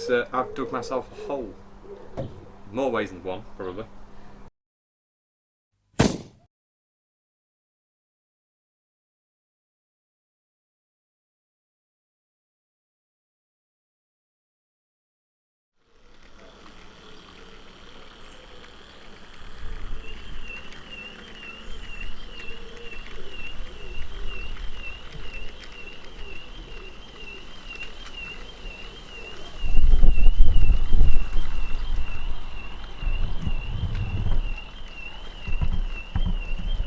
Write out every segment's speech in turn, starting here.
because I've dug myself a hole. More ways than one, probably.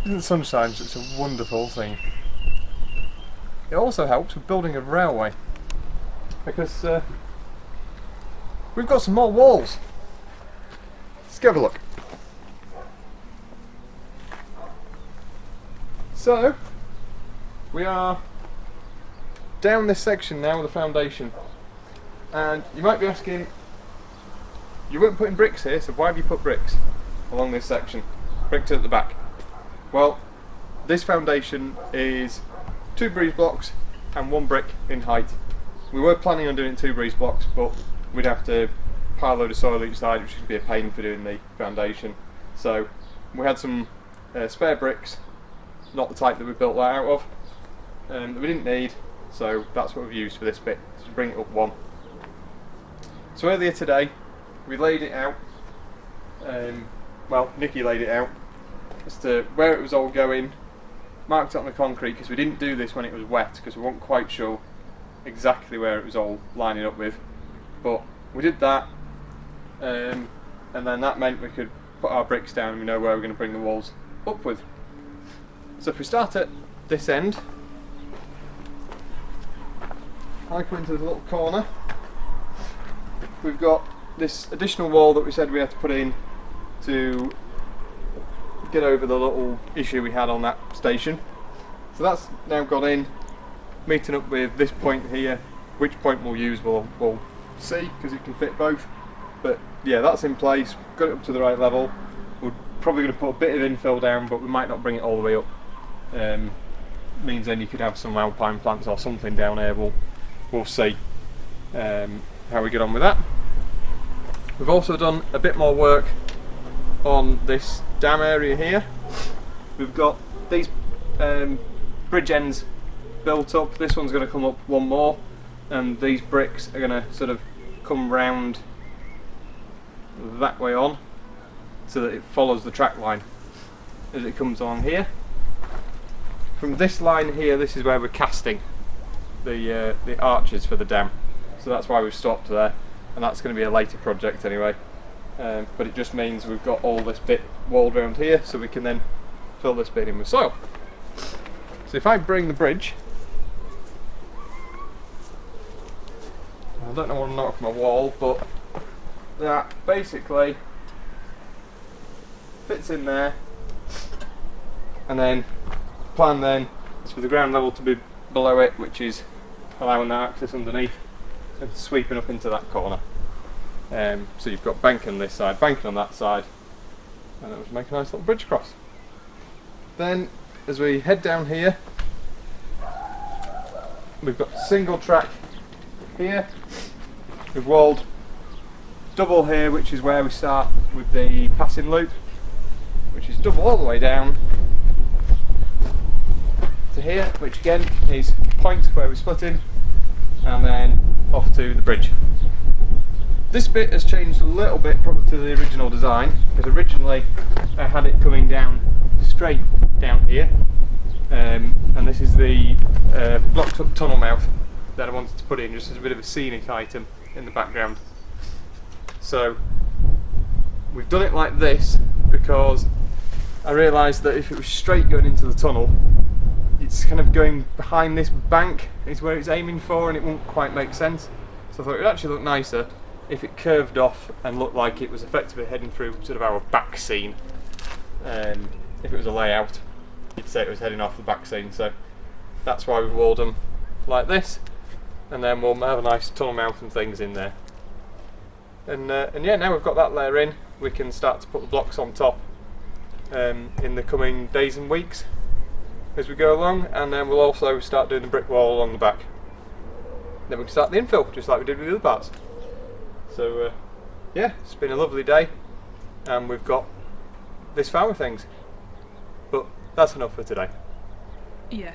Isn't the sunshine such a wonderful thing? It also helps with building a railway, because we've got some more walls. Let's go have a look. So, we are down this section now with the foundation, and you might be asking, you weren't putting bricks here, so why have you put bricks along this section? Bricks at the back. Well, this foundation is 2 breeze blocks and 1 brick in height. We were planning on doing 2 breeze blocks, but we'd have to pile a load of soil each side, which would be a pain for doing the foundation. So we had some spare bricks, not the type that we built that out of, that we didn't need, so that's what we've used for this bit, to bring it up 1. So earlier today, we laid it out, well, Nikki laid it out, as to where it was all going, marked it on the concrete, because we didn't do this when it was wet, because we weren't quite sure exactly where it was all lining up with, but we did that, and then that meant we could put our bricks down and we know where we're going to bring the walls up with. So if we start at this end, I come into the little corner, we've got this additional wall that we said we had to put in to get over the little issue we had on that station. So that's now gone in, meeting up with this point here. Which point we'll use we'll see, because it can fit both. But yeah, that's in place, got it up to the right level. We're probably going to put a bit of infill down, but we might not bring it all the way up. Means then you could have some alpine plants or something down here. We'll see how we get on with that. We've also done a bit more work on this dam area here. We've got these bridge ends built up. This one's going to come up 1 more, and these bricks are going to sort of come round that way on, so that it follows the track line as it comes along here. From this line here, this is where we're casting the arches for the dam, so that's why we've stopped there, and that's going to be a later project anyway. But it just means we've got all this bit walled around here, so we can then fill this bit in with soil. So if I bring the bridge, I don't know what to knock my wall, but that basically fits in there, and then the plan then is for the ground level to be below it, which is allowing that access underneath and sweeping up into that corner. So you've got banking on this side, banking on that side, and it would make a nice little bridge across. Then as we head down here, we've got single track here. We've walled double here, which is where we start with the passing loop, which is double all the way down to here, which again is point where we're splitting, and then off to the bridge. This bit has changed a little bit probably to the original design, because originally I had it coming down straight down here, and this is the blocked up tunnel mouth that I wanted to put in just as a bit of a scenic item in the background. So we've done it like this because I realised that if it was straight going into the tunnel, it's kind of going behind this bank is where it's aiming for, and it won't quite make sense. So I thought it would actually look nicer if it curved off and looked like it was effectively heading through sort of our back scene. If it was a layout, you'd say it was heading off the back scene, so that's why we've walled them like this, and then we'll have a nice tunnel mouth and things in there. And yeah, now we've got that layer in, we can start to put the blocks on top in the coming days and weeks as we go along, and then we'll also start doing the brick wall along the back. Then we can start the infill, just like we did with the other parts. So yeah, it's been a lovely day, and we've got this far with things. But that's enough for today. Yeah.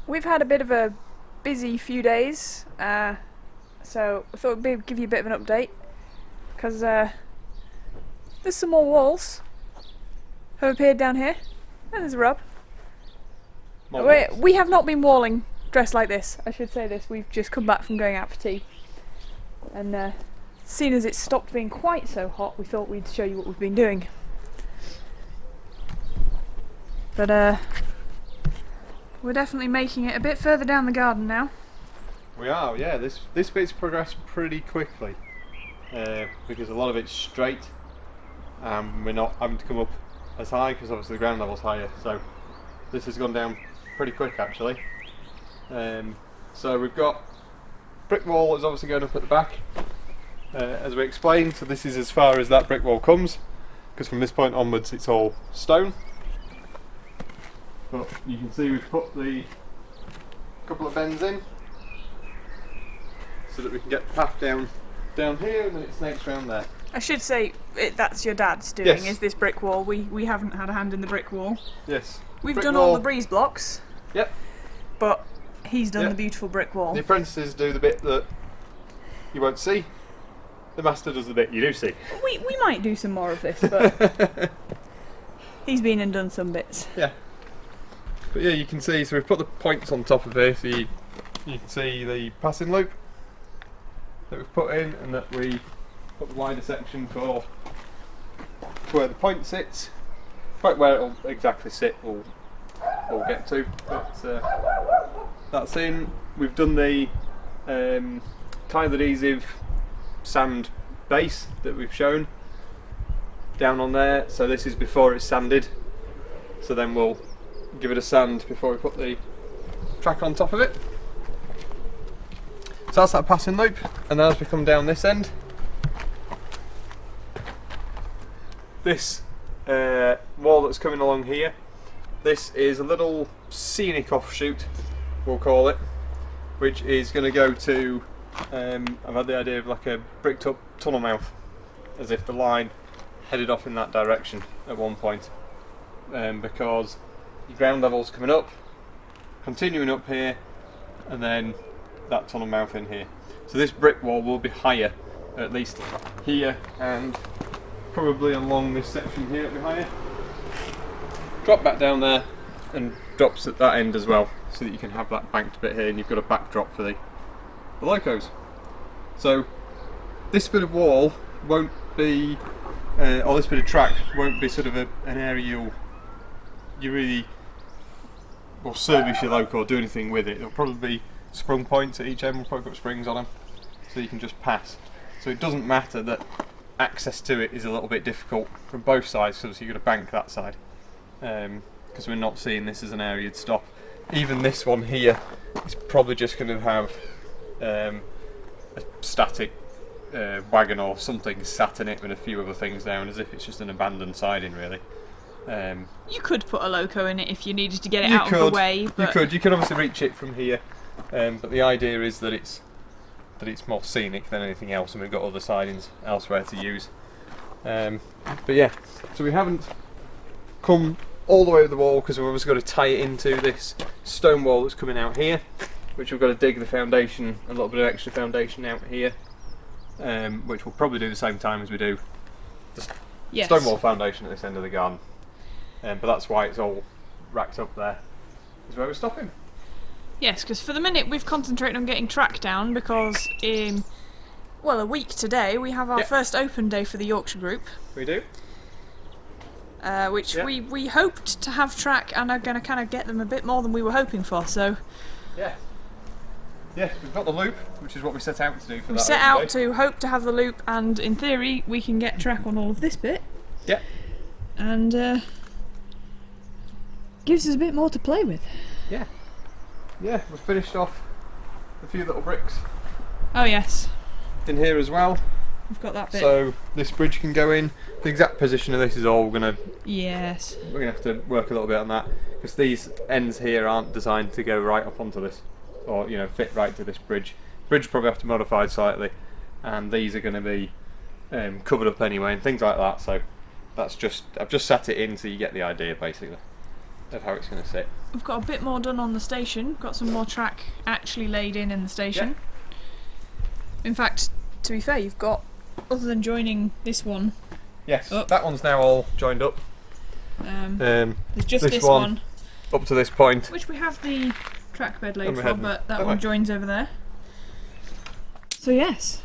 We've had a bit of a busy few days, so I thought I'd give you a bit of an update, because there's some more walls have appeared down here, and there's a rub. We have not been walling dressed like this, I should say this, we've just come back from going out for tea, and seeing as it's stopped being quite so hot, we thought we'd show you what we've been doing. But we're definitely making it a bit further down the garden now. We are, yeah. This bit's progressed pretty quickly because a lot of it's straight, and we're not having to come up as high because obviously the ground level's higher. So this has gone down pretty quick actually. So we've got brick wall that's obviously going up at the back, as we explained. So this is as far as that brick wall comes, because from this point onwards it's all stone. But you can see we've put the couple of bends in so that we can get the path down here, and then it snakes around there. I should say that's your dad's doing, yes. Is this brick wall. We haven't had a hand in the brick wall. Yes. We've done all the breeze blocks. Yep. But he's done the beautiful brick wall. The apprentices do the bit that you won't see. The master does the bit you do see. We might do some more of this, but he's been and done some bits. Yeah. But yeah, you can see, so we've put the points on top of here, so you can see the passing loop that we've put in, and that we put the wider section for where the point sits. Quite where it'll exactly sit we'll get to, but that's in. We've done the tile adhesive sand base that we've shown down on there, so this is before it's sanded, so then we'll give it a sand before we put the track on top of it. So that's that passing loop, and then as we come down this end, this wall that's coming along here, this is a little scenic offshoot, we'll call it, which is going to go to, I've had the idea of like a bricked up tunnel mouth, as if the line headed off in that direction at one point, because your ground level's coming up, continuing up here, and then that tunnel mouth in here. So this brick wall will be higher, at least here, and probably along this section here it'll be higher. Drop back down there, and drops at that end as well, so that you can have that banked bit here, and you've got a backdrop for the locos. So this bit of wall won't be, or this bit of track won't be sort of an area you really will service your loco or do anything with it. It'll probably be sprung points at each end. We'll probably put springs on them so you can just pass. So it doesn't matter that access to it is a little bit difficult from both sides, because you've got to bank that side, because we're not seeing this as an area to stop. Even this one here is probably just going to have a static wagon or something sat in it with a few other things down, as if it's just an abandoned siding really. You could put a loco in it if you needed to get it out of the way. But you could obviously reach it from here, but the idea is that it's more scenic than anything else, and we've got other sidings elsewhere to use. But yeah, so we haven't come all the way with the wall, because we've obviously got to tie it into this stone wall that's coming out here, which we've got to dig the foundation, a little bit of extra foundation out here, which we'll probably do the same time as we do the stone wall foundation at this end of the garden. But that's why it's all racked up there, is where we're stopping. Yes, because for the minute we've concentrated on getting track down, because in, well, a week today we have our first open day for the Yorkshire group. We do. Which we hoped to have track, and are going to kind of get them a bit more than we were hoping for, so... Yeah. yeah, we've got the loop, which is what we set out to do for We that. set out to hope to have the loop, and in theory we can get track on all of this bit. Yeah. And gives us a bit more to play with. Yeah. Yeah, we've finished off a few little bricks Oh yes, in here as well. we've got that bit. So this bridge can go in. The exact position of this is all we're gonna have to work a little bit on that, because these ends here aren't designed to go right up onto this, or fit right to this bridge. Bridge probably have to modify slightly, and these are going to be covered up anyway and things like that. So that's I've just sat it in so you get the idea basically of how it's going to sit. We've got a bit more done on the station. Got some more track actually laid in the station. Yeah. In fact, to be fair, you've got, other than joining this one. Yes, that one's now all joined up. There's just this one up to this point, which we have the track bed laid for, but that one joins over there. So yes,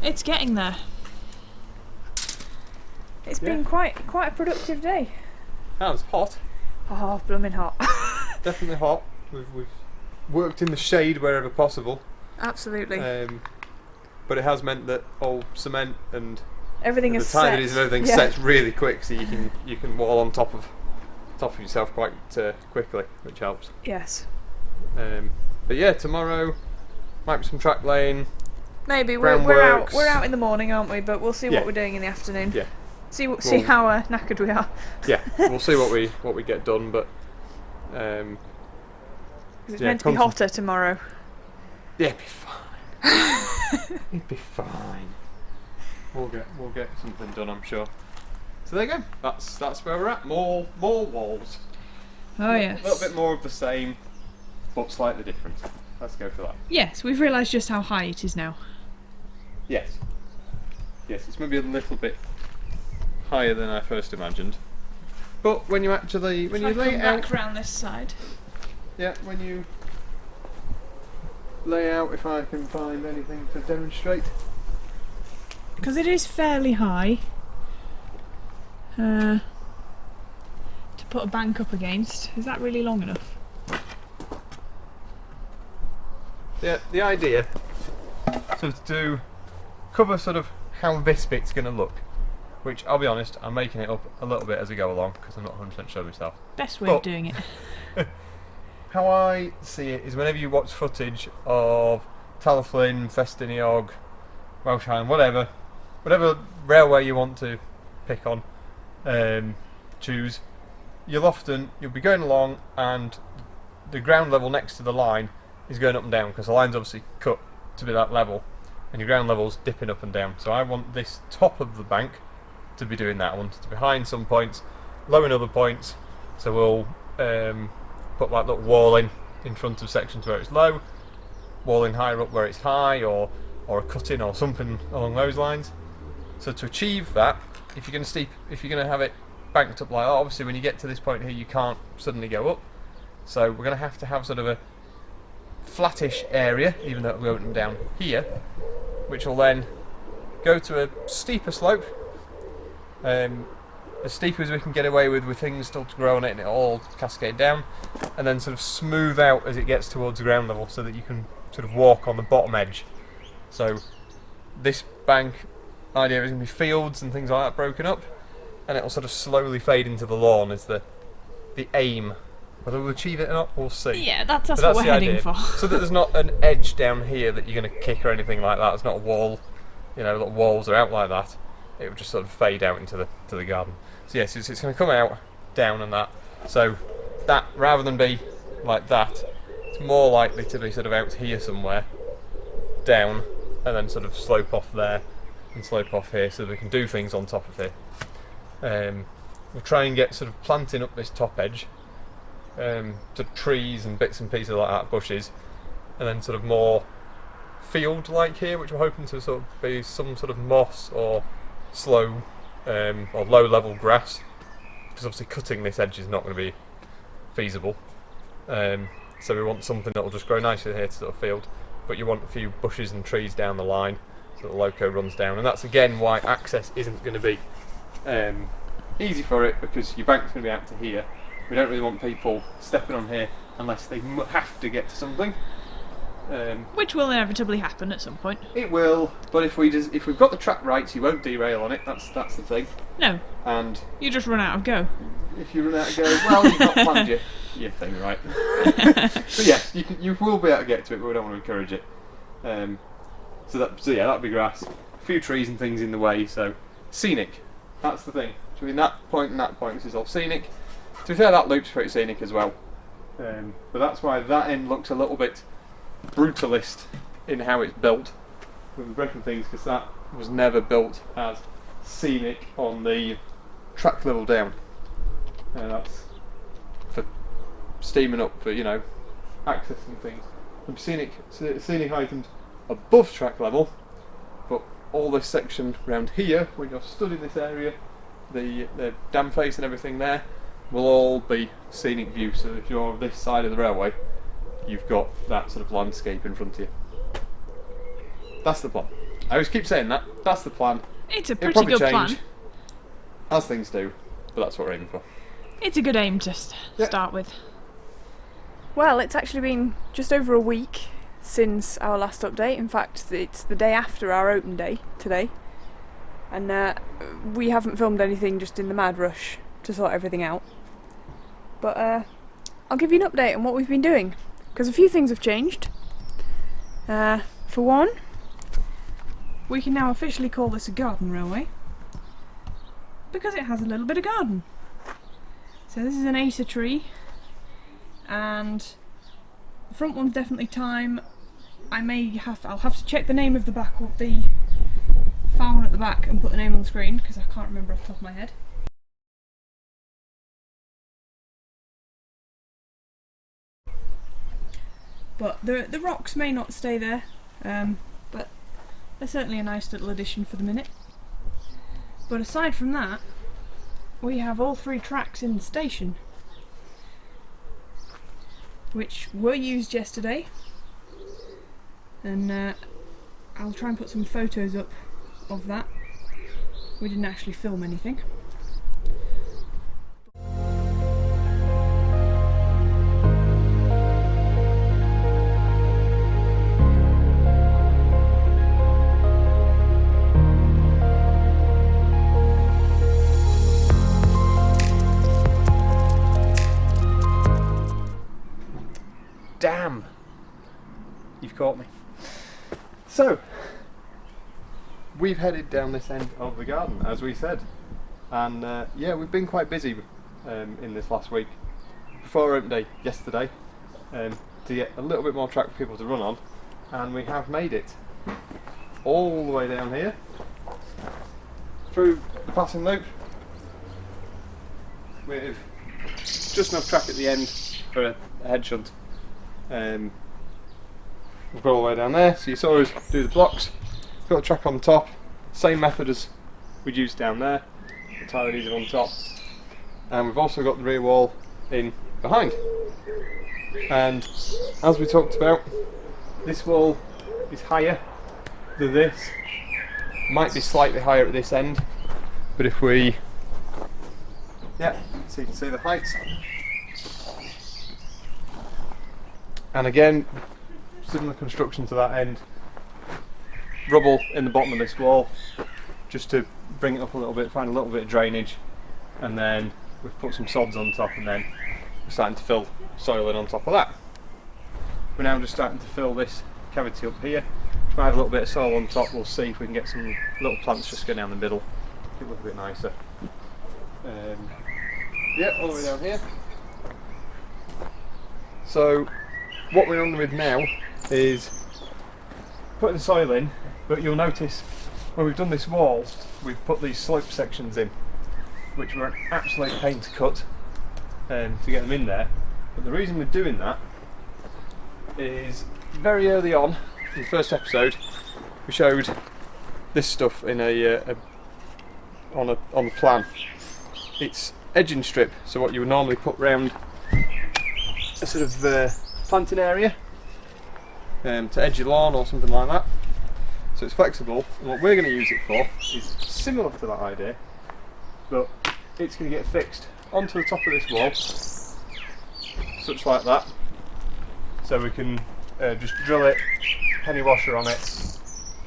it's getting there. It's been quite a productive day. Oh, it's hot. Oh, blooming hot. Definitely hot. We've worked in the shade wherever possible. Absolutely. But it has meant that all cement and everything is set. The tidies and everything sets really quick, so you can wall on top of yourself quite quickly, which helps. Yes. But yeah, tomorrow might be some track laying. Maybe we're out in the morning, aren't we? But we'll see what we're doing in the afternoon. Yeah. See how knackered we are. Yeah, we'll see what we get done, but it's meant to be hotter tomorrow. Yeah, it'd be fine. It'd be fine. We'll get something done, I'm sure. So there you go. That's where we're at. More walls. Oh yes. A little bit more of the same, but slightly different. Let's go for that. Yes, we've realised just how high it is now. Yes. Yes, it's maybe a little bit higher than I first imagined. But when you lay it out back around this side. Yeah, when you lay out, if I can find anything to demonstrate. Because it is fairly high. To put a bank up against. Is that really long enough? The idea so to cover sort of how this bit's going to look, which I'll be honest, I'm making it up a little bit as I go along because I'm not 100% sure myself. Best way of doing it. How I see it is whenever you watch footage of Talyllyn, Festiniog, Welshine, whatever railway you want to pick on, choose, you'll be going along and the ground level next to the line is going up and down because the line's obviously cut to be that level and your ground level's dipping up and down. So I want this top of the bank to be doing that. I want it to be high in some points, low in other points. So we'll put like little walling in front of sections where it's low, walling higher up where it's high, or a cutting or something along those lines. So to achieve that, if you're going to have it banked up like that, obviously when you get to this point here you can't suddenly go up. So we're going to have sort of a flattish area, even though it'll go up and down here, which will then go to a steeper slope, as steep as we can get away with things still to grow on it, and it'll all cascade down, and then sort of smooth out as it gets towards ground level, so that you can sort of walk on the bottom edge. So this bank idea is going to be fields and things like that broken up, and it'll sort of slowly fade into the lawn is the aim. Whether we'll achieve it or not, we'll see. Yeah, that's what we're heading for. So that there's not an edge down here that you're going to kick or anything like that. There's not a wall, little walls are out like that. It will just sort of fade out into the garden. So yes, it's going to come out, down and that. So that, rather than be like that, it's more likely to be sort of out here somewhere, down, and then sort of slope off there, and slope off here, so that we can do things on top of here. We'll try and get sort of planting up this top edge, to trees and bits and pieces like that, bushes, and then sort of more field-like here, which we're hoping to sort of be some sort of moss or slow or low-level grass, because obviously cutting this edge is not going to be feasible. So we want something that will just grow nicely here to sort of field, but you want a few bushes and trees down the line so the loco runs down, and that's again why access isn't going to be easy for it, because your bank's going to be out to here. We don't really want people stepping on here unless they have to get to something. Which will inevitably happen at some point. It will, but if we've got the track right, you won't derail on it. That's the thing. No. And you just run out of go. if you run out of go, well, you've not planned your thing right. So yes, you will be able to get to it, but we don't want to encourage it. So yeah, that'd be grass. A few trees and things in the way, so scenic. That's the thing. Between that point and that point, this is all scenic. To be fair, that loop's pretty scenic as well. But that's why that end looks a little bit brutalist in how it's built with the breaking things, because that was never built as scenic on the track level down. That's for steaming up for, you know, accessing things. And scenic items above track level, but all this section around here, when you're stood in this area, the dam face and everything there, will all be scenic view. So if you're this side of the railway, you've got that sort of landscape in front of you. That's the plan. I always keep saying that. That's the plan. It's a pretty good plan. As things do, but that's what we're aiming for. It's a good aim to start with. Well, it's actually been just over a week since our last update. In fact, it's the day after our open day today. And we haven't filmed anything, just in the mad rush to sort everything out. But I'll give you an update on what we've been doing, because a few things have changed. For one, we can now officially call this a garden railway, because it has a little bit of garden. So this is an Acer tree, and the front one's definitely thyme. I'll have to check the name of the back, of the far one at the back, and put the name on the screen, because I can't remember off the top of my head. But the rocks may not stay there, but they're certainly a nice little addition for the minute. But aside from that, we have all 3 tracks in the station, which were used yesterday, and I'll try and put some photos up of that. We didn't actually film anything. Damn! You've caught me. So, we've headed down this end of the garden, as we said. And yeah, we've been quite busy in this last week. Before open day yesterday, to get a little bit more track for people to run on. And we have made it all the way down here, through the passing loop, with just enough track at the end for a head shunt. We've got all the way down there, so you saw us do the blocks. Got a track on the top, same method as we'd used down there, entirely easy on top. And we've also got the rear wall in behind. And as we talked about, this wall is higher than this, might be slightly higher at this end, but if we, yeah, so you can see the heights. And again, similar construction to that end, rubble in the bottom of this wall, just to bring it up a little bit, find a little bit of drainage, and then we've put some sods on top, and then we're starting to fill soil in on top of that. We're now just starting to fill this cavity up here. Might have a little bit of soil on top, we'll see if we can get some little plants just go down the middle, make it look a bit nicer. Yeah, all the way down here. So what we're on with now is putting the soil in, but you'll notice when we've done this wall, we've put these slope sections in, which were an absolute pain to cut to get them in there. But the reason we're doing that is very early on in the first episode, we showed this stuff in on the plan. It's edging strip, so what you would normally put round a sort of planting area to edge your lawn or something like that. So it's flexible, and what we're going to use it for is similar to that idea, but it's going to get fixed onto the top of this wall, such like that, so we can just drill it, penny washer on it,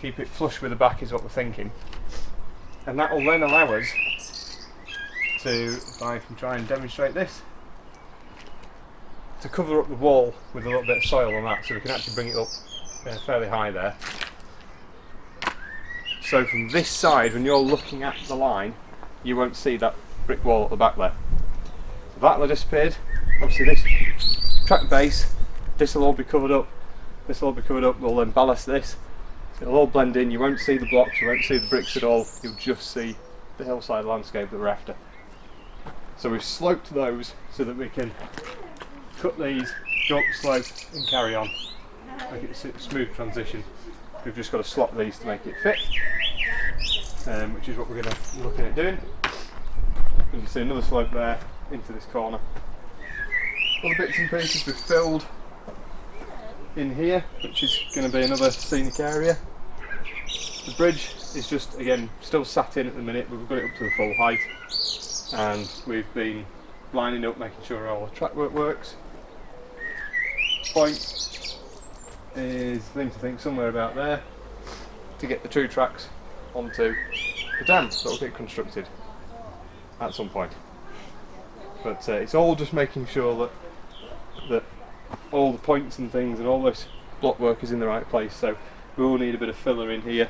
keep it flush with the back is what we're thinking. And that will then allow us to, if I can try and demonstrate this, to cover up the wall with a little bit of soil on that, so we can actually bring it up fairly high there. So from this side, when you're looking at the line, you won't see that brick wall at the back there. So that'll have disappeared. Obviously this track base, this will all be covered up, this will all be covered up, we'll then ballast this. So it'll all blend in, you won't see the blocks, you won't see the bricks at all, you'll just see the hillside landscape that we're after. So we've sloped those so that we can cut these, go up the slope and carry on. Make it a smooth transition. We've just got to slot these to make it fit, which is what we're going to be looking at doing. You can see another slope there into this corner. All the bits and pieces we've filled in here, which is going to be another scenic area. The bridge is just, again, still sat in at the minute, but we've got it up to the full height, and we've been lining up, making sure all the track work works. Point is, I think somewhere about there, to get the two tracks onto the dam that will get constructed at some point. But it's all just making sure that all the points and things and all this block work is in the right place. So we will need a bit of filler in here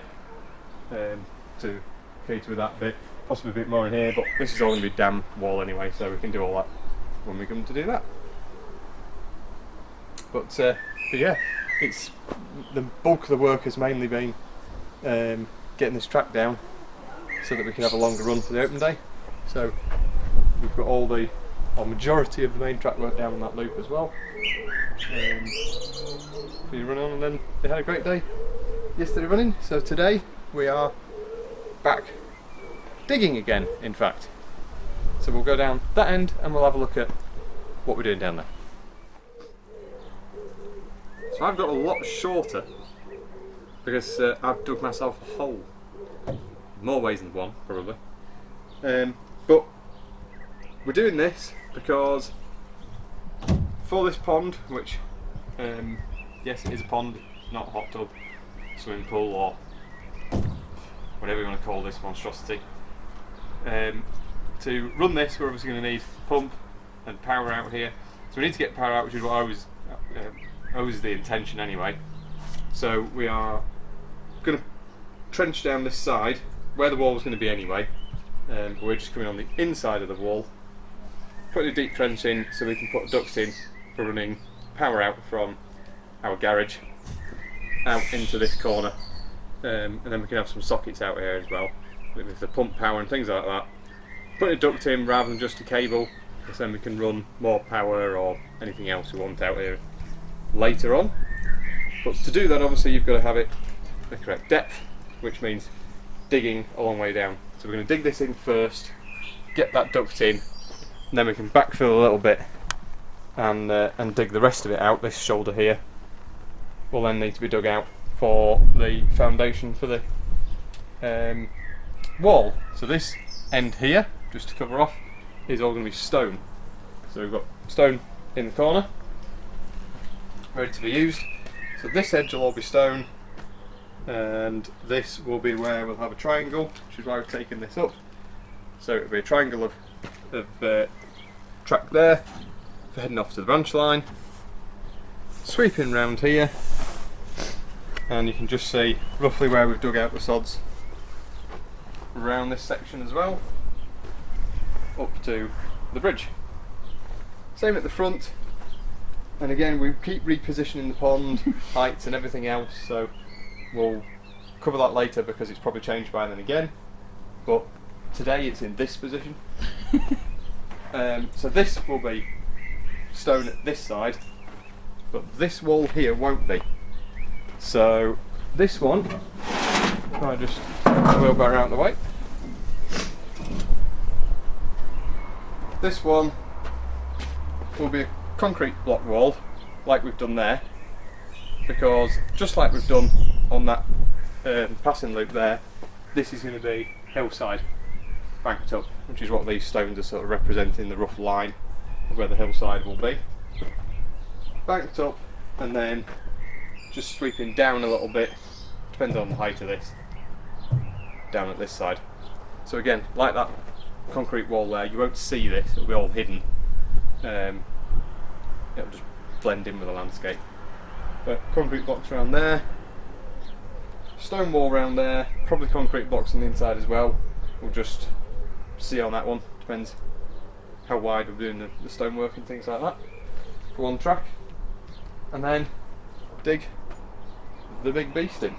to cater with that bit, possibly a bit more in here, but this is all going to be dam wall anyway, so we can do all that when we come to do that. But yeah, it's the bulk of the work has mainly been getting this track down so that we can have a longer run for the open day. So we've got all the majority of the main track work down on that loop as well. So you run on, and then they had a great day yesterday running. So today we are back digging again, in fact. So we'll go down that end and we'll have a look at what we're doing down there. So I've got a lot shorter because I've dug myself a hole. More ways than one, probably. But we're doing this because for this pond, which yes, it is a pond, not a hot tub, swimming pool, or whatever you want to call this monstrosity. To run this, we're obviously going to need pump and power out here. So we need to get power out, which is what always the intention anyway. So we are going to trench down this side where the wall was going to be anyway. We're just coming on the inside of the wall, putting a deep trench in so we can put a duct in for running power out from our garage out into this corner, and then we can have some sockets out here as well with the pump power and things like that. Putting a duct in rather than just a cable, because then we can run more power or anything else we want out here later on. But to do that, obviously you've got to have it the correct depth, which means digging a long way down. So we're going to dig this in first, get that duct in, and then we can backfill a little bit and dig the rest of it out. This shoulder here will then need to be dug out for the foundation for the wall. So this end here, just to cover off, is all going to be stone. So we've got stone in the corner, ready to be used. So this edge will all be stone, and this will be where we'll have a triangle, which is why we've taken this up. So it'll be a triangle of track there for heading off to the branch line, sweeping round here, and you can just see roughly where we've dug out the sods around this section as well, up to the bridge. Same at the front, and again we keep repositioning the pond heights and everything else, so we'll cover that later because it's probably changed by then again, but today it's in this position. So this will be stone at this side, but this wall here won't be. So this one, if I just wheelbarrow out the way, this one will be a concrete block wall like we've done there, because just like we've done on that passing loop there, this is going to be hillside banked up, which is what these stones are sort of representing, the rough line of where the hillside will be. Banked up, and then just sweeping down a little bit, depends on the height of this, down at this side. So again, like that concrete wall there, you won't see this, it'll be all hidden. It'll just blend in with the landscape. But concrete blocks around there, stone wall around there, probably concrete blocks on the inside as well. We'll just see on that one, depends how wide we're doing the stonework and things like that for one track. And then dig the big beast in.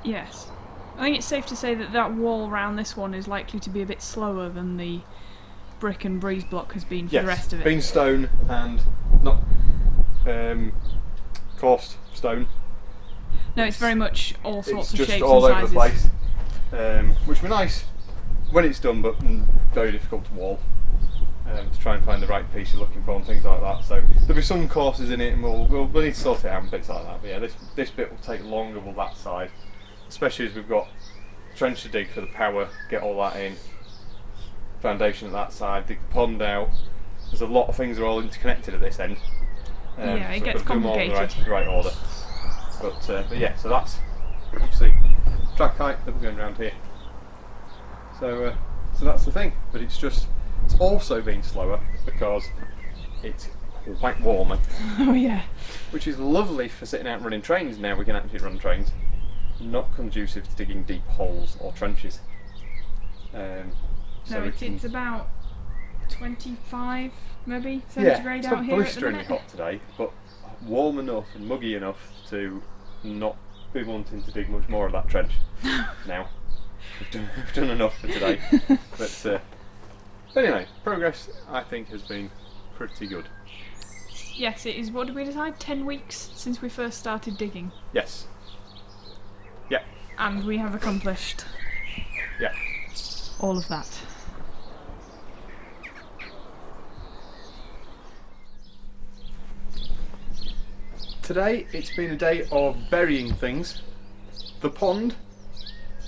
Yes. I think it's safe to say that that wall around this one is likely to be a bit slower than the brick and breeze block has been for the rest of it. Being stone and not coursed stone. No, it's very much all sorts of just shapes all and over sizes. the place, which would be nice when it's done, but very difficult to wall. To try and find the right piece you're looking for and things like that. So there'll be some courses in it, and we'll need to sort it out and bits like that. But yeah, this bit will take longer with that side, especially as we've got trench to dig for the power, get all that in, foundation at that side, dig the pond out. There's a lot of things that are all interconnected at this end. Yeah, it so gets we've got to do them all in complicated. the right order. But yeah, so that's, you see, track height that we're going around here. So that's the thing, but it's also been slower because it's quite warm, Oh yeah. which is lovely for sitting out and running trains. Now we can actually run trains, not conducive to digging deep holes or trenches. No, it's about 25 maybe centigrade out here at the blisteringly minute. hot today, but warm enough and muggy enough to not be wanting to dig much more of that trench. Now we've done enough for today, but anyway, progress I think has been pretty good. Yes, it is. What did we decide? 10 weeks since we first started digging, Yes. Yeah. and we have accomplished Yeah. all of that. Today it's been a day of burying things. The pond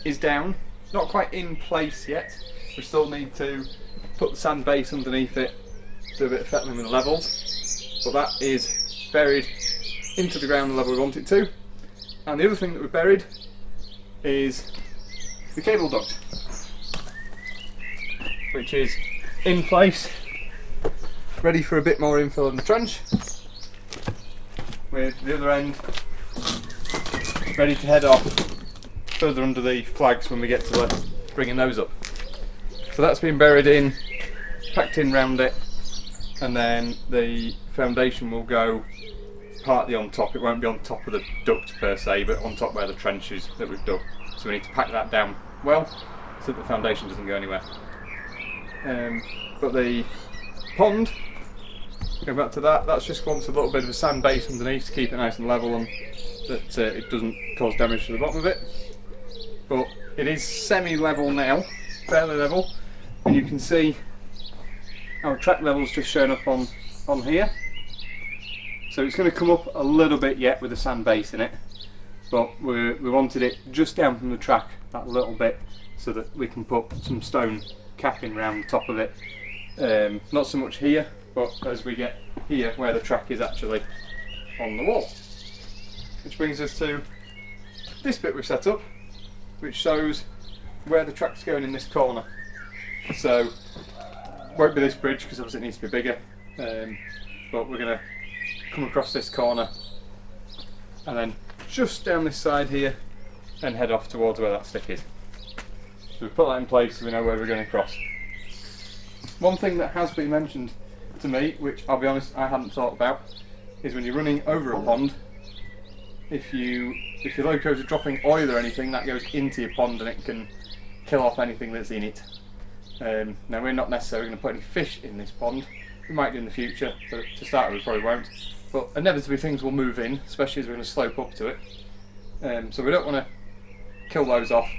is down, not quite in place yet. We still need to put the sand base underneath it, do a bit of fettling with the levels, but that is buried into the ground the level we want it to. And the other thing that we buried is the cable duct, which is in place, ready for a bit more infill in the trench, with the other end ready to head off further under the flags when we get to bringing those up. So that's been buried in, packed in round it, and then the foundation will go partly on top. It won't be on top of the duct per se, but on top where the trench is that we've dug. So we need to pack that down well so that the foundation doesn't go anywhere. But the pond, going back to that, that's just wants a little bit of a sand base underneath to keep it nice and level and that it doesn't cause damage to the bottom of it. But it is semi-level now, fairly level, and you can see our track levels just showing up on here. So it's going to come up a little bit yet with the sand base in it, but we wanted it just down from the track that little bit so that we can put some stone capping around the top of it. Not so much here, but as we get here where the track is actually on the wall. Which brings us to this bit we've set up, which shows where the track's going in this corner. So won't be this bridge because obviously it needs to be bigger, but we're going to come across this corner and then just down this side here and head off towards where that stick is. So we put that in place so we know where we're going to cross. One thing that has been mentioned to me, which I'll be honest I hadn't thought about, is when you're running over a pond, if your locos are dropping oil or anything, that goes into your pond and it can kill off anything that's in it. Now we're not necessarily going to put any fish in this pond. We might do in the future, but to start with we probably won't. But inevitably things will move in, especially as we're going to slope up to it. So we don't want to kill those off.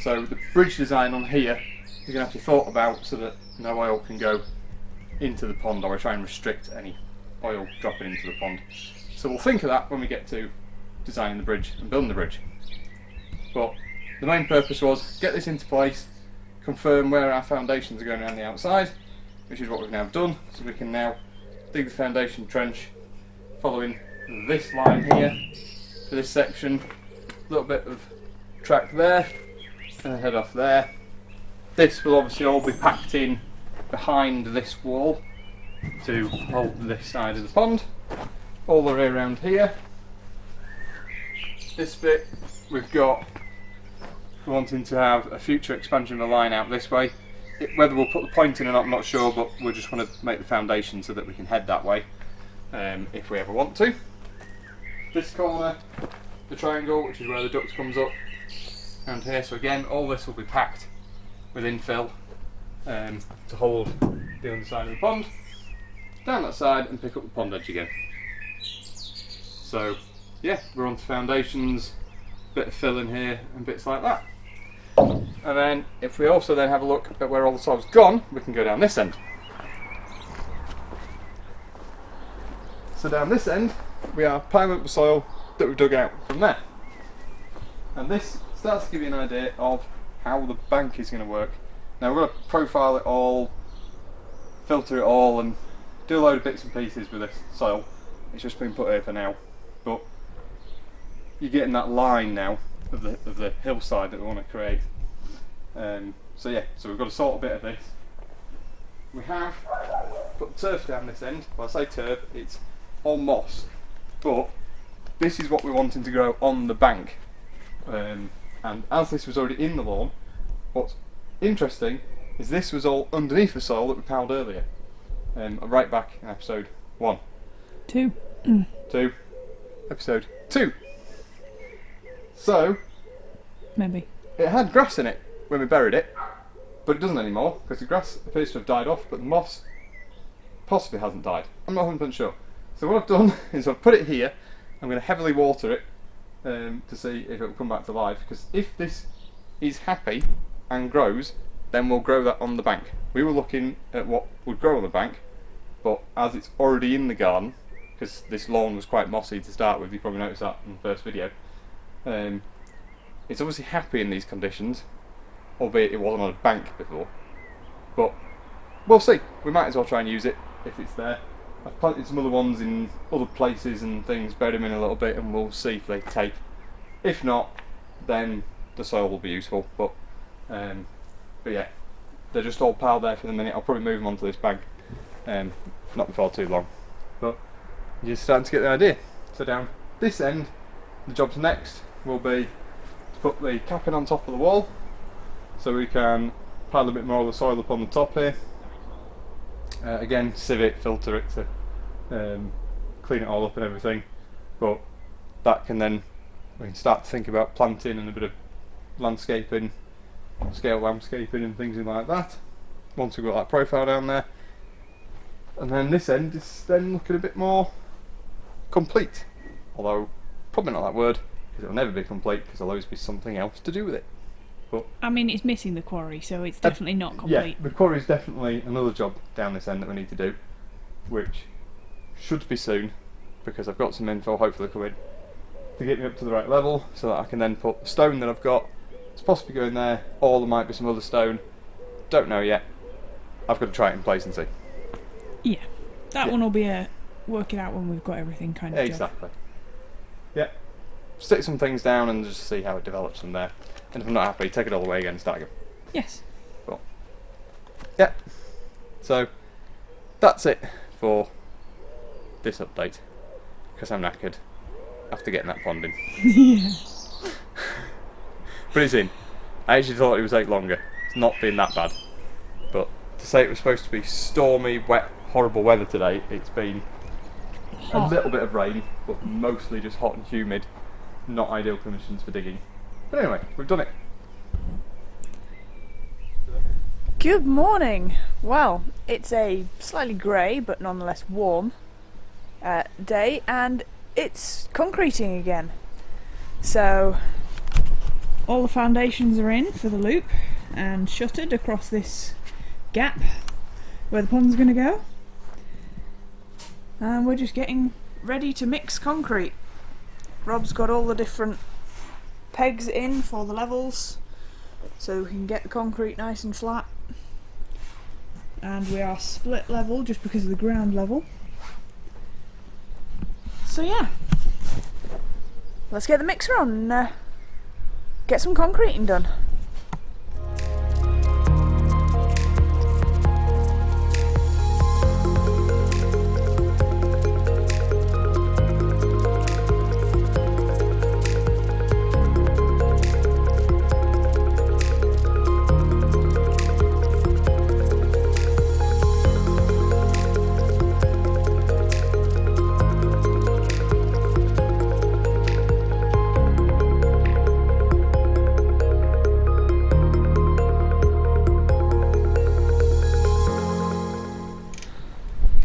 So the bridge design on here is going to have to be thought about so that no oil can go into the pond, or we try and restrict any oil dropping into the pond. So we'll think of that when we get to designing the bridge and building the bridge. But the main purpose was get this into place, confirm where our foundations are going around the outside, which is what we've now done. So we can now dig the foundation trench following this line here for this section. A little bit of track there, and head off there. This will obviously all be packed in behind this wall to hold this side of the pond, all the way around here. This bit we've got wanting to have a future expansion of the line out this way. Whether we'll put the point in or not, I'm not sure, but we just want to make the foundation so that we can head that way if we ever want to. This corner, the triangle, which is where the duct comes up, and here. So again, all this will be packed with infill to hold the underside of the pond, down that side and pick up the pond edge again. So yeah, we're on to foundations, bit of fill in here and bits like that. And then if we also then have a look at where all the soil's gone, we can go down this end. So down this end we are piling up the soil that we've dug out from there. And this starts to give you an idea of how the bank is going to work. Now we're going to profile it all, filter it all and do a load of bits and pieces with this soil. It's just been put here for now, but you're getting that line now of the hillside that we want to create. So yeah, so we've got to sort a bit of this. We have put turf down this end. Well, I say turf, it's all moss, but this is what we're wanting to grow on the bank. And as this was already in the lawn, what's interesting is this was all underneath the soil that we piled earlier, right back in episode 1. 2. 2. Episode 2. So, Maybe. it had grass in it when we buried it, but it doesn't anymore because the grass appears to have died off, but the moss possibly hasn't died. I'm not 100% sure. So what I've done is I've put it here. I'm going to heavily water it to see if it will come back to life, because if this is happy and grows, then we'll grow that on the bank. We were looking at what would grow on the bank, but as it's already in the garden, because this lawn was quite mossy to start with, you probably noticed that in the first video, it's obviously happy in these conditions, albeit it wasn't on a bank before, but we'll see. We might as well try and use it if it's there. I've planted some other ones in other places and things, buried them in a little bit, and we'll see if they take. If not, then the soil will be useful, but yeah, they're just all piled there for the minute. I'll probably move them onto this bank, not before too long, but you're starting to get the idea. So down this end, the jobs next will be to put the capping on top of the wall, so we can pile a bit more of the soil up on the top here. Again, sieve it, filter it to clean it all up and everything, but that can then, we can start to think about planting and a bit of landscaping, scale landscaping and things like that, once we've got that profile down there. And then this end is then looking a bit more complete, although probably not that word, because it'll never be complete because there'll always be something else to do with it. But I mean, it's missing the quarry, so it's definitely not complete. Yeah, the quarry is definitely another job down this end that we need to do, which should be soon, because I've got some info hopefully coming to get me up to the right level, so that I can then put the stone that I've got. It's possibly going there, or there might be some other stone. Don't know yet. I've got to try it in place and see. Yeah, that one will be a work it out when we've got everything kind of exactly. Yeah, stick some things down and just see how it develops from there. And if I'm not happy, take it all away again and start again. Yes. Cool. Yeah. So that's it for this update, because I'm knackered after getting that pond in. Yeah. But it's in. I actually thought it would take longer. It's not been that bad. But to say it was supposed to be stormy, wet, horrible weather today, it's been Hot. a little bit of rain, but mostly just hot and humid. Not ideal conditions for digging. But anyway, we've done it. Good morning. Well, it's a slightly grey but nonetheless warm day, and it's concreting again. So All the foundations are in for the loop and shuttered across this gap where the pond's going to go. And we're just getting ready to mix concrete. Rob's got all the different pegs in for the levels so we can get the concrete nice and flat. And we are split level just because of the ground level. So yeah, let's get the mixer on and get some concreting done.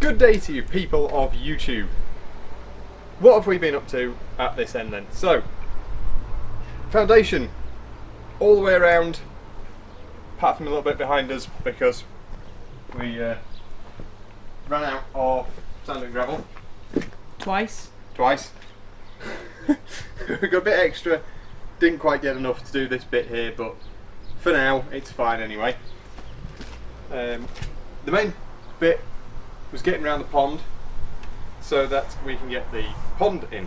Good day to you people of YouTube. What have we been up to at this end then? So, foundation all the way around, apart from a little bit behind us because we ran out of sand and gravel. Twice. We got a bit extra, didn't quite get enough to do this bit here, but for now it's fine anyway. The main bit was getting around the pond so that we can get the pond in.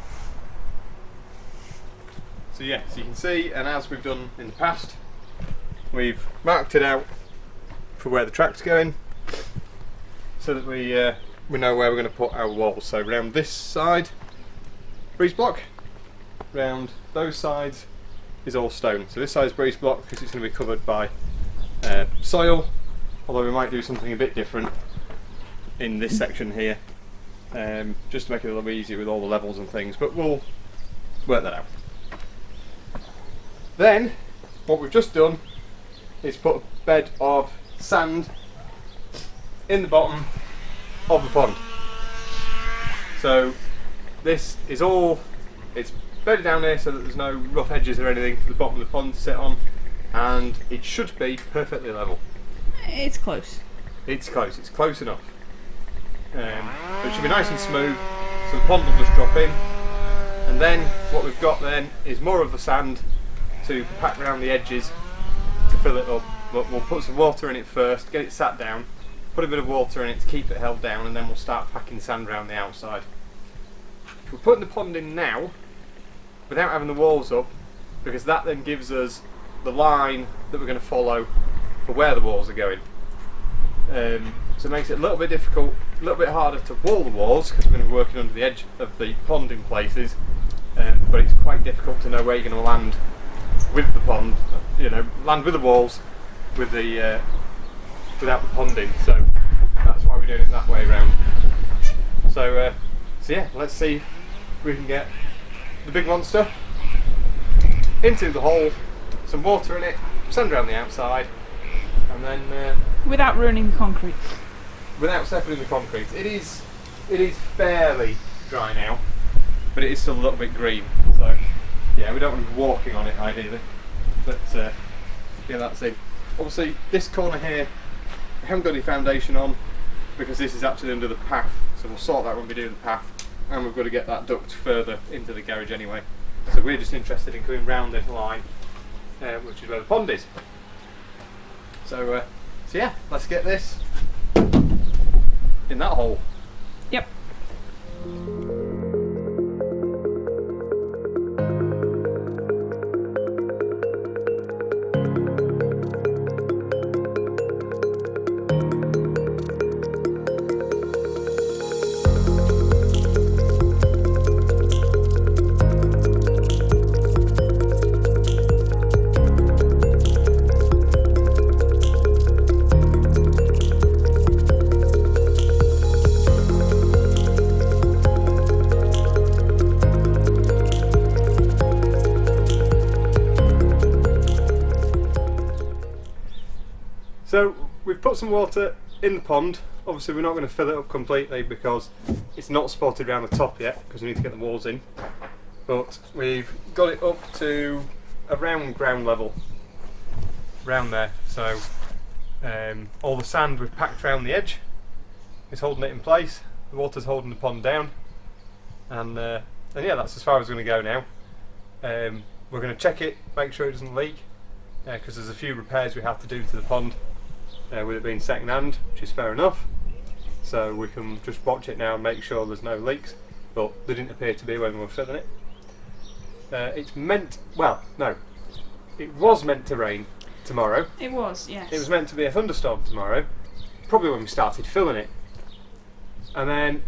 So yeah, so you can see, and as we've done in the past, we've marked it out for where the track's going so that we know where we're going to put our walls. So around this side, breeze block, round those sides is all stone. So this side's breeze block because it's going to be covered by soil, although we might do something a bit different in this section here, just to make it a little bit easier with all the levels and things, but we'll work that out. Then what we've just done is put a bed of sand in the bottom of the pond. So this is all, it's bedded down here so that there's no rough edges or anything for the bottom of the pond to sit on, and it should be perfectly level. It's close. It's close enough. But it should be nice and smooth, so the pond will just drop in, and then what we've got then is more of the sand to pack around the edges to fill it up. But we'll put some water in it first, get it sat down, put a bit of water in it to keep it held down, and then we'll start packing sand around the outside. We're putting the pond in now without having the walls up, because that then gives us the line that we're going to follow for where the walls are going. So it makes it a little bit difficult, a little bit harder to wall the walls because we're going to be working under the edge of the pond in places, but it's quite difficult to know where you're going to land with the pond, land with the walls with the without the pond in, so that's why we're doing it that way around. So yeah, let's see if we can get the big monster into the hole, some water in it, sand around the outside, and then Without ruining the concrete. Without settling the concrete. It is fairly dry now, but it is still a little bit green. So yeah, we don't want to be walking on it ideally. But yeah, that's it. Obviously this corner here, we haven't got any foundation on because this is actually under the path. So we'll sort that when we do the path, and we've got to get that duct further into the garage anyway. So we're just interested in coming round this line, which is where the pond is. So yeah, let's get this in that hole. Yep. So we've put some water in the pond. Obviously we're not going to fill it up completely because it's not spotted around the top yet because we need to get the walls in. But we've got it up to around ground level, around there. So all the sand we've packed around the edge is holding it in place. The water's holding the pond down, and yeah, that's as far as it's going to go now. We're going to check it, make sure it doesn't leak, because there's a few repairs we have to do to the pond with it being second hand, which is fair enough. So we can just watch it now and make sure there's no leaks, but there didn't appear to be when we were filling it. It's meant, well, no, it was meant to rain tomorrow. It was, yes. It was meant to be a thunderstorm tomorrow, probably when we started filling it. And then,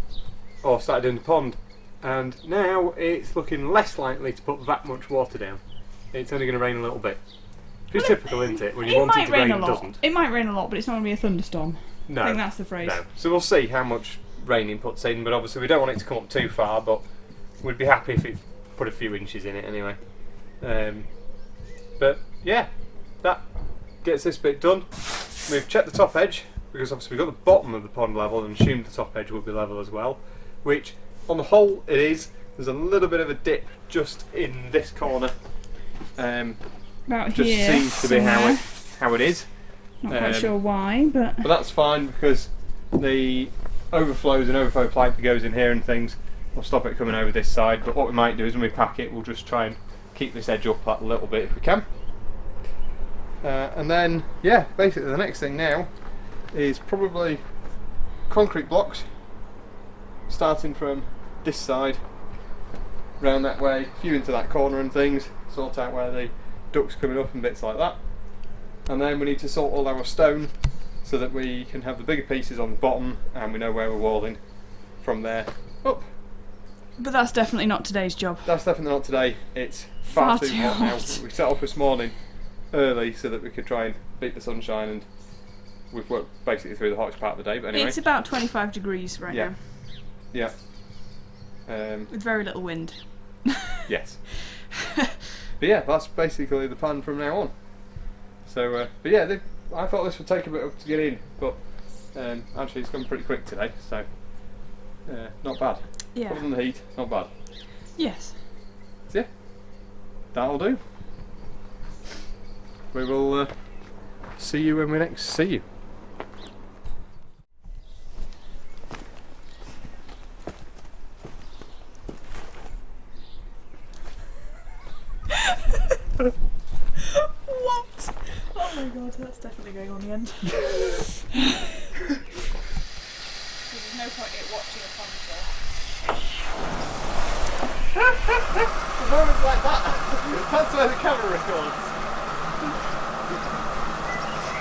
started doing the pond. And now it's looking less likely to put that much water down. It's only going to rain a little bit. It's typical, isn't it? When you want it to rain, it doesn't. It might rain a lot, but it's not going to be a thunderstorm. No. I think that's the phrase. No. So we'll see how much rain it puts in, but obviously we don't want it to come up too far, but we'd be happy if it put a few inches in it anyway. But yeah, that gets this bit done. We've checked the top edge, because obviously we've got the bottom of the pond level and assumed the top edge will be level as well, which on the whole it is. There's a little bit of a dip just in this corner. About just here seems to be how it is. Not quite sure why, but that's fine because the overflows and overflow pipe that goes in here and things will stop it coming over this side. But what we might do is when we pack it, we'll just try and keep this edge up a little bit if we can. And then, yeah, basically the next thing now is probably concrete blocks, starting from this side, round that way, a few into that corner and things, sort out where the duct's coming up and bits like that. And then we need to sort all our stone so that we can have the bigger pieces on the bottom and we know where we're walling from there up. But that's definitely not today's job. That's definitely not today. It's far too hot now. We set off this morning early so that we could try and beat the sunshine, and we've worked basically through the hottest part of the day, but anyway. It's about 25 degrees right now. Yeah. With very little wind. Yes. But yeah, that's basically the plan from now on. So, but yeah, I thought this would take a bit to get in, but actually it's gone pretty quick today, so not bad. Yeah. Other than the heat, not bad. Yes. So yeah, that'll do. We will see you when we next see you. What? Oh my god, that's definitely going on the end. There's no point in watching a pond show. A moment like that, that's where the camera records.